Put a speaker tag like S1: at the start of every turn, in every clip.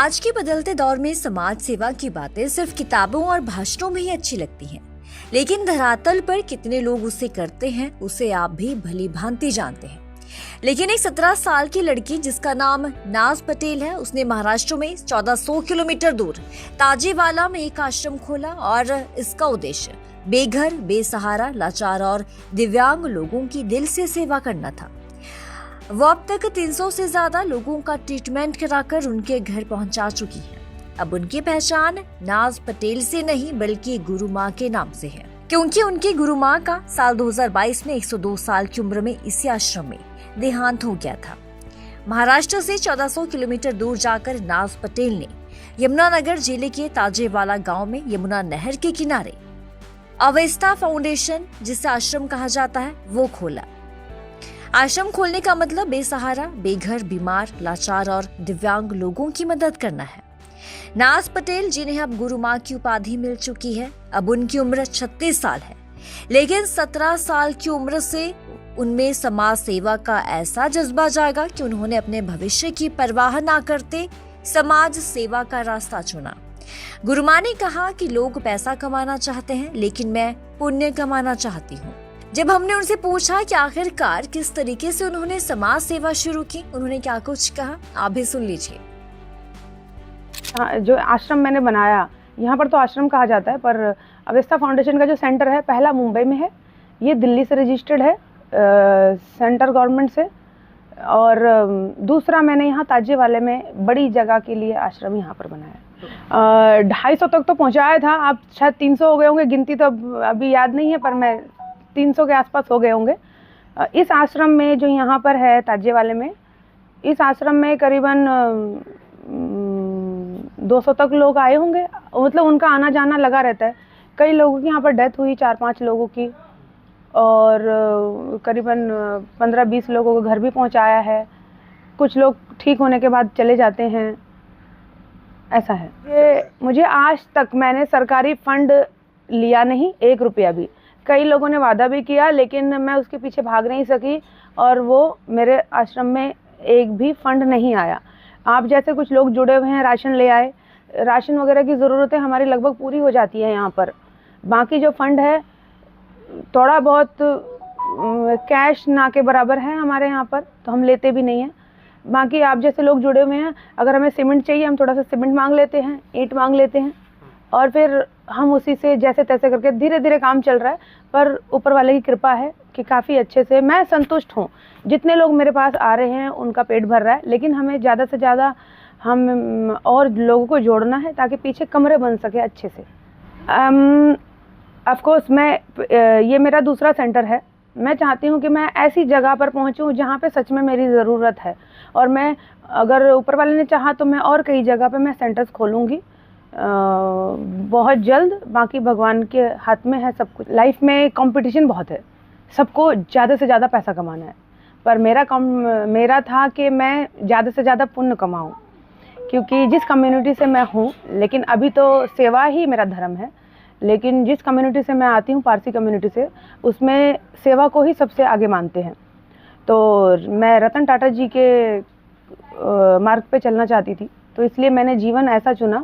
S1: आज के बदलते दौर में समाज सेवा की बातें सिर्फ किताबों और भाषणों में ही अच्छी लगती हैं, लेकिन धरातल पर कितने लोग उसे करते हैं उसे आप भी भली भांति जानते हैं। लेकिन एक 17 साल की लड़की जिसका नाम नाज पटेल है, उसने महाराष्ट्र में 1400 किलोमीटर दूर ताजेवाला में एक आश्रम खोला और इसका उद्देश्य बेघर, बेसहारा, लाचार और दिव्यांग लोगों की दिल से सेवा करना था। वो अब तक 300 से ज्यादा लोगों का ट्रीटमेंट कराकर उनके घर पहुंचा चुकी है। अब उनकी पहचान नाज पटेल से नहीं बल्कि गुरु माँ के नाम से है, क्योंकि उनकी गुरु माँ का साल 2022 में 102 साल की उम्र में इसी आश्रम में देहांत हो गया था। महाराष्ट्र से 1400 किलोमीटर दूर जाकर नाज पटेल ने यमुनानगर जिले के ताजेवाला गांव में यमुना नहर के किनारे अवेस्ता फाउंडेशन, जिसे आश्रम कहा जाता है, वो खोला। आश्रम खोलने का मतलब बेसहारा, बेघर, बीमार, लाचार और दिव्यांग लोगों की मदद करना है। नाज पटेल, जिन्हें अब गुरु माँ की उपाधि मिल चुकी है, अब उनकी उम्र 36 साल है, लेकिन 17 साल की उम्र से उनमें समाज सेवा का ऐसा जज्बा जागा कि उन्होंने अपने भविष्य की परवाह ना करते समाज सेवा का रास्ता चुना। गुरु माँ ने कहा कि लोग पैसा कमाना चाहते हैं, लेकिन मैं पुण्य कमाना चाहती हूँ। जब हमने उनसे पूछा कि आखिरकार किस तरीके से उन्होंने समाज सेवा शुरू की, उन्होंने क्या कुछ कहा, आप भी सुन लीजिए।
S2: जो आश्रम मैंने बनाया, यहाँ पर तो आश्रम कहा जाता है, पर अवेस्ता फाउंडेशन का जो सेंटर है, पहला मुंबई में है, ये दिल्ली से रजिस्टर्ड है सेंटर गवर्नमेंट से, और दूसरा मैंने यहाँ ताजेवाले में बड़ी जगह के लिए आश्रम यहाँ पर बनाया। 250 तक तो पहुँचाया था, अब शायद 300 हो गए होंगे, गिनती तो अभी याद नहीं है, पर मैं 300 के आसपास हो गए होंगे। इस आश्रम में जो यहाँ पर है ताजेवाले में, इस आश्रम में करीबन 200 तक लोग आए होंगे, मतलब उनका आना जाना लगा रहता है। कई लोगों की यहाँ पर डेथ हुई, 4-5 लोगों की, और करीबन 15-20 लोगों को घर भी पहुँचाया है। कुछ लोग ठीक होने के बाद चले जाते हैं, ऐसा है। ये मुझे आज तक मैंने सरकारी फंड लिया नहीं, 1 रुपया भी। कई लोगों ने वादा भी किया, लेकिन मैं उसके पीछे भाग नहीं सकी, और वो मेरे आश्रम में एक भी फंड नहीं आया। आप जैसे कुछ लोग जुड़े हुए हैं, राशन ले आए, राशन वगैरह की ज़रूरतें हमारी लगभग पूरी हो जाती है यहाँ पर। बाकी जो फंड है थोड़ा बहुत कैश ना के बराबर है हमारे यहाँ पर, तो हम लेते भी नहीं हैं। बाकी आप जैसे लोग जुड़े हुए हैं, अगर हमें सीमेंट चाहिए, हम थोड़ा सा सीमेंट मांग लेते हैं, ईंट मांग लेते हैं, और फिर हम उसी से जैसे तैसे करके धीरे धीरे काम चल रहा है। पर ऊपर वाले की कृपा है कि काफ़ी अच्छे से मैं संतुष्ट हूँ। जितने लोग मेरे पास आ रहे हैं उनका पेट भर रहा है, लेकिन हमें ज़्यादा से ज़्यादा हम और लोगों को जोड़ना है ताकि पीछे कमरे बन सके अच्छे से। ऑफ कोर्स ये मेरा दूसरा सेंटर है। मैं चाहती हूँ कि मैं ऐसी जगह पर पहुँचूँ जहाँ पे सच में मेरी ज़रूरत है, और मैं अगर ऊपर वाले ने चाहा तो मैं और कई जगह पे मैं सेंटर्स खोलूँगी बहुत जल्द। बाकी भगवान के हाथ में है सब कुछ। लाइफ में कंपटीशन बहुत है, सबको ज़्यादा से ज़्यादा पैसा कमाना है, पर मेरा था कि मैं ज़्यादा से ज़्यादा पुण्य कमाऊँ, क्योंकि जिस कम्युनिटी से मैं हूँ, लेकिन अभी तो सेवा ही मेरा धर्म है, लेकिन जिस कम्युनिटी से मैं आती हूँ, पारसी कम्युनिटी से, उसमें सेवा को ही सबसे आगे मानते हैं। तो मैं रतन टाटा जी के मार्ग पे चलना चाहती थी, तो इसलिए मैंने जीवन ऐसा चुना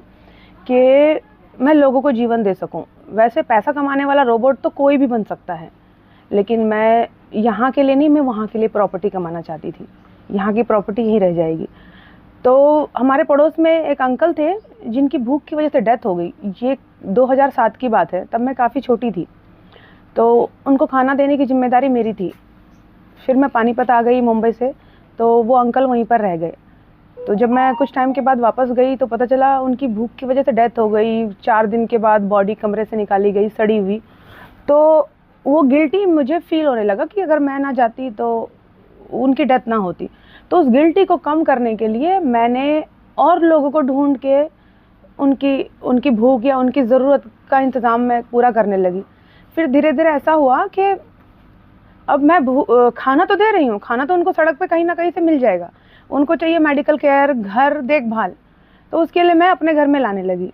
S2: कि मैं लोगों को जीवन दे सकूं। वैसे पैसा कमाने वाला रोबोट तो कोई भी बन सकता है, लेकिन मैं यहाँ के लिए नहीं, मैं वहाँ के लिए प्रॉपर्टी कमाना चाहती थी। यहाँ की प्रॉपर्टी यहीं रह जाएगी। तो हमारे पड़ोस में एक अंकल थे जिनकी भूख की वजह से डेथ हो गई। ये 2007 की बात है, तब मैं काफ़ी छोटी थी। तो उनको खाना देने की जिम्मेदारी मेरी थी। फिर मैं पानीपत आ गई मुंबई से, तो वो अंकल वहीं पर रह गए। तो जब मैं कुछ टाइम के बाद वापस गई तो पता चला उनकी भूख की वजह से डेथ हो गई। 4 दिन के बाद बॉडी कमरे से निकाली गई, सड़ी हुई। तो वो गिल्टी मुझे फील होने लगा कि अगर मैं ना जाती तो उनकी डेथ ना होती। तो उस गिल्टी को कम करने के लिए मैंने और लोगों को ढूंढ के उनकी भूख या उनकी ज़रूरत का इंतज़ाम मैं पूरा करने लगी। फिर धीरे धीरे ऐसा हुआ कि अब मैं खाना तो दे रही हूँ, खाना तो उनको सड़क पे कहीं ना कहीं से मिल जाएगा। उनको चाहिए मेडिकल केयर, घर देखभाल, तो उसके लिए मैं अपने घर में लाने लगी।